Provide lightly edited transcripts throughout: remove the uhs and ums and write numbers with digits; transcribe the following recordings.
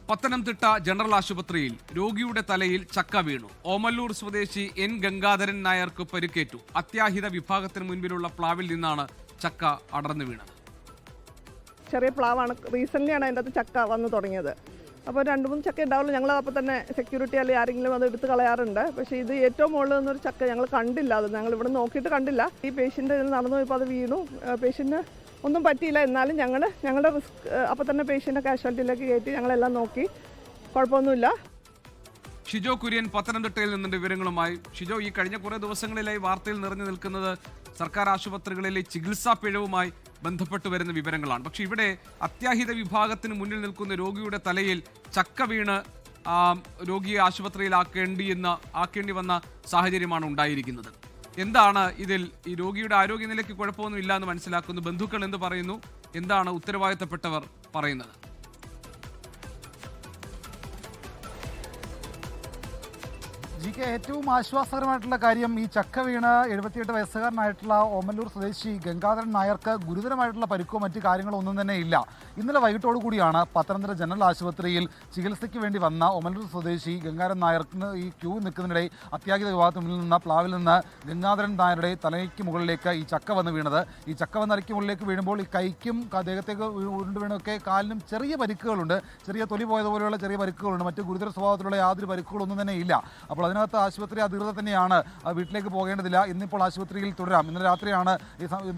Pathanamthitta general ആശുപത്രിയിൽ രോഗിയുടെ തലയിൽ ചക്ക വീണു. ഓമല്ലൂർ സ്വദേശി എൻ ഗംഗാധരൻ നായർക്ക് പരിക്കേറ്റു. അത്യാഹിത വിഭാഗത്തിന് മുൻപിലുള്ള പ്ലാവിൽ നിന്നാണ് ചക്ക അടർന്നു വീണത്. ചെറിയ പ്ലാവാണ്, റീസെൻ്റ്ലിയാണ് അതിൻ്റെ അകത്ത് ചക്ക വന്നു തുടങ്ങിയത്. അപ്പോൾ 2-3 ചക്ക ഉണ്ടാവുള്ളൂ. ഞങ്ങൾ അപ്പോൾ തന്നെ സെക്യൂരിറ്റി അല്ലെങ്കിൽ ആരെങ്കിലും അത് എടുത്ത് കളയാറുണ്ട്. പക്ഷേ ഇത് ഏറ്റവും മുകളിൽ നിന്നൊരു ചക്ക ഞങ്ങൾ കണ്ടില്ല. അത് ഞങ്ങൾ ഇവിടെ നോക്കിയിട്ട് കണ്ടില്ല. ഈ പേഷ്യൻ്റ് ഇതിൽ നടന്നു പോയപ്പോൾ അത് വീണു. പേഷ്യൻറ്റിന് ഒന്നും പറ്റിയില്ല. എന്നാലും ഞങ്ങളുടെ റിസ്ക് അപ്പോൾ തന്നെ പേഷ്യൻ്റെ കാഷ്വാലിറ്റിയിലേക്ക് കയറ്റി ഞങ്ങളെല്ലാം നോക്കി. കുഴപ്പമൊന്നുമില്ല. ഷിജോ കുര്യൻ പത്തനംതിട്ടയിൽ നിന്നുണ്ട് വിവരങ്ങളുമായി. ഷിജോ, ഈ കഴിഞ്ഞ കുറേ ദിവസങ്ങളിലായി വാർത്തയിൽ നിറഞ്ഞു നിൽക്കുന്നത് സർക്കാർ ആശുപത്രികളിലെ ചികിത്സാ പിഴവുമായി ബന്ധപ്പെട്ട് വരുന്ന വിവരങ്ങളാണ്. പക്ഷെ ഇവിടെ അത്യാഹിത വിഭാഗത്തിന് മുന്നിൽ നിൽക്കുന്ന രോഗിയുടെ തലയിൽ ചക്ക വീണ് രോഗിയെ ആശുപത്രിയിൽ ആക്കേണ്ടി വന്ന സാഹചര്യമാണ് ഉണ്ടായിരിക്കുന്നത്. എന്താണ് ഇതിൽ ഈ രോഗിയുടെ ആരോഗ്യനിലയ്ക്ക് കുഴപ്പമൊന്നും ഇല്ല എന്ന് മനസ്സിലാക്കുന്നു? ബന്ധുക്കൾ എന്ത് പറയുന്നു? എന്താണ് ഉത്തരവാദിത്തപ്പെട്ടവർ പറയുന്നത്? ജിക്ക് ഏറ്റവും ആശ്വാസകരമായിട്ടുള്ള കാര്യം ഈ ചക്ക വീണ് 78 വയസ്സുകാരനായിട്ടുള്ള ഓമല്ലൂർ സ്വദേശി ഗംഗാധരൻ നായർക്ക് ഗുരുതരമായിട്ടുള്ള പരിക്കോ മറ്റു കാര്യങ്ങളോ ഒന്നും തന്നെ ഇല്ല. ഇന്നലെ വൈകിട്ടോടു കൂടിയാണ് പത്തനംതിട്ട ജനറൽ ആശുപത്രിയിൽ ചികിത്സയ്ക്ക് വേണ്ടി വന്ന ഓമല്ലൂർ സ്വദേശി ഗംഗാധരൻ നായർക്ക് ഈ ക്യൂ നിൽക്കുന്നതിനിടെ അത്യാഹിത വിഭാഗത്തിൽ നിന്ന് പ്ലാവിൽ നിന്ന് ഗംഗാധരൻ നായരുടെ തലയ്ക്ക് മുകളിലേക്ക് ഈ ചക്ക വന്ന് വീണത്. ഈ ചക്ക വന്ന് തലയ്ക്ക് മുകളിലേക്ക് വീഴുമ്പോൾ ഈ കൈക്കും ദേഹത്തേക്ക് ഉരുണ്ട് വീണൊക്കെ കാലിനും ചെറിയ പരിക്കുകളുണ്ട്. ചെറിയ തൊലി പോയതുപോലെയുള്ള ചെറിയ പരിക്കുകളുണ്ട്. മറ്റ് ഗുരുതര സ്വഭാവത്തിലുള്ള യാതൊരു പരിക്കുകളൊന്നും തന്നെ ഇല്ല. അപ്പോൾ അതിനകത്ത് ആശുപത്രി അധികൃതർ തന്നെയാണ് വീട്ടിലേക്ക് പോകേണ്ടതില്ല, ഇന്നിപ്പോൾ ആശുപത്രിയിൽ തുടരാം. ഇന്നലെ രാത്രിയാണ്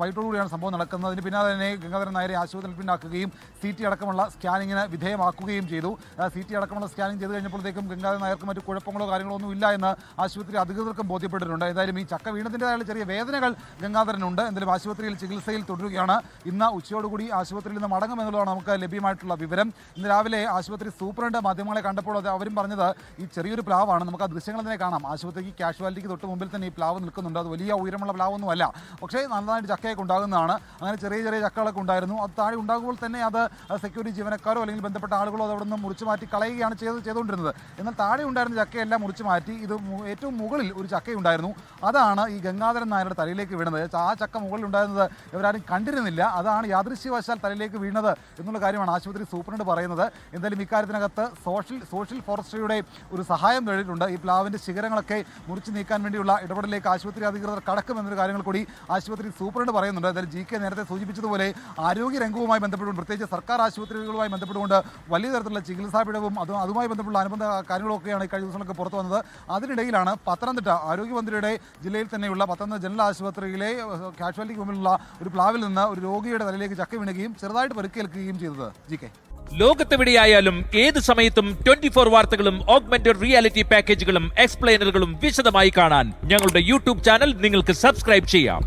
വൈകിട്ടോടുകൂടിയാണ് സംഭവം നടക്കുന്നത്. അതിന് പിന്നാലെ തന്നെ ഗംഗാധരൻ നായരെ ആശുപത്രിയിൽ പിന്നാക്കുകയും CT അടക്കമുള്ള സ്കാനിങ്ങിന് വിധേയമാക്കുകയും ചെയ്തു. CT അടക്കമുള്ള സ്കാനിങ് ചെയ്ത് കഴിഞ്ഞപ്പോഴത്തേക്കും ഗംഗാധരൻ നായർക്ക് മറ്റു കുഴപ്പങ്ങളോ കാര്യങ്ങളോ ഒന്നും ഇല്ല എന്ന് ആശുപത്രി അധികൃതർക്കും ബോധ്യപ്പെട്ടിട്ടുണ്ട്. ഏതായാലും ഈ ചക്ക വീണതിൻ്റെതായ ചെറിയ വേദനകൾ ഗംഗാധരനുണ്ട്. എന്തായാലും ആശുപത്രിയിൽ ചികിത്സയിൽ തുടരുകയാണ്. ഇന്ന് ഉച്ചയോടുകൂടി ആശുപത്രിയിൽ നിന്ന് മടങ്ങുമെന്നുള്ളതാണ് നമുക്ക് ലഭ്യമായിട്ടുള്ള വിവരം. ഇന്ന് രാവിലെ ആശുപത്രി സൂപ്രണ്ട് മാധ്യമങ്ങളെ കണ്ടപ്പോൾ അവരും പറഞ്ഞത് ഈ ചെറിയൊരു പ്ലാവാണ്. നമുക്ക് ആ ദൃശ്യങ്ങൾ തന്നെ കാണാം. ആശുപത്രിക്ക് കാഷ്വാലിറ്റിക്ക് തൊട്ട് മുമ്പിൽ തന്നെ ഈ പ്ലാവ് നിൽക്കുന്നുണ്ട്. അത് വലിയ ഉയരമുള്ള പ്ലാവൊന്നുമല്ല, പക്ഷേ നന്നായിട്ട് ചക്കയൊക്കെ ഉണ്ടാകുന്നതാണ്. അങ്ങനെ ചെറിയ ചെറിയ ചക്കകളൊക്കെ ഉണ്ടായിരുന്നു. അത് താഴെ ഉണ്ടാകുമ്പോൾ തന്നെ അത് സെക്യൂരിറ്റി ജീവനക്കാരോ അല്ലെങ്കിൽ ബന്ധപ്പെട്ട ആളുകളോ അത് അവിടെ നിന്ന് മുറിച്ച് മാറ്റി കളയുകയാണ് ചെയ്തുകൊണ്ടിരുന്നത്. എന്നാൽ താഴെ ഉണ്ടായിരുന്ന ചക്കയെല്ലാം മുറിച്ച് മാറ്റി ഇത് ഏറ്റവും മുകളിൽ ഒരു ചക്കയുണ്ടായിരുന്നു. അതാണ് ഈ ഗംഗാധരൻ നായരുടെ തലയിലേക്ക് വീണത്. ആ ചക്ക മുകളിൽ ഉണ്ടായിരുന്നത് ഇവരാരും കണ്ടിരുന്നില്ല. അതാണ് യാദൃശ്യവശാൽ തലയിലേക്ക് വീണത് എന്നുള്ള കാര്യമാണ് ആശുപത്രി സൂപ്രണ്ട് പറയുന്നത്. എന്തായാലും ഇക്കാര്യത്തിനകത്ത് സോഷ്യൽ ഫോറസ്ട്രിയുടെ ഒരു സഹായം തേടിയിട്ടുണ്ട്. ഈ പ്ലാവിൻ്റെ ശിഖരങ്ങളൊക്കെ മുറിച്ച് നീക്കാൻ വേണ്ടിയുള്ള ഇടപെടലിലേക്ക് ആശുപത്രി അധികൃതർ കടക്കുമെന്നൊരു കാര്യങ്ങൾ കൂടി ആശുപത്രി സൂപ്രണ്ട് പറയുന്നുണ്ട്. അതായത് GK നേരത്തെ സൂചിപ്പിച്ചതുപോലെ ആരോഗ്യരംഗവുമായി ബന്ധപ്പെട്ടുകൊണ്ട്, പ്രത്യേകിച്ച് സർക്കാർ ആശുപത്രികളുമായി ബന്ധപ്പെട്ടുകൊണ്ട് വലിയ തരത്തിലുള്ള ചികിത്സാ പിഴവും അതുമായി ബന്ധപ്പെട്ടുള്ള അനുബന്ധ കാര്യങ്ങളൊക്കെയാണ് ഈ കഴിഞ്ഞ ദിവസങ്ങളൊക്കെ പുറത്തു വന്നത്. അതിനിടയിലാണ് പത്തനംതിട്ട ആരോഗ്യമന്ത്രിയുടെ ജില്ലയിൽ തന്നെയുള്ള പത്തനംതിട്ട ജനറൽ ആശുപത്രിയിലെ കാഷ്വാലിറ്റിക്ക് മുമ്പിലുള്ള ഒരു പ്ലാവിൽ നിന്ന് ഒരു രോഗിയുടെ തലയിലേക്ക് ചക്ക വീണുകയും ചെറുതായിട്ട് പരിക്കേൽക്കുകയും ചെയ്തത്. GK, ലോകത്തെവിടെയായാലും ഏത് സമയത്തും 24 വാർത്തകളും ഓഗ്മെന്റഡ് റിയാലിറ്റി പാക്കേജുകളും എക്സ്പ്ലെയിനറുകളും വിശദമായി കാണാൻ ഞങ്ങളുടെ YouTube ചാനൽ നിങ്ങൾക്ക് സബ്സ്ക്രൈബ് ചെയ്യാം.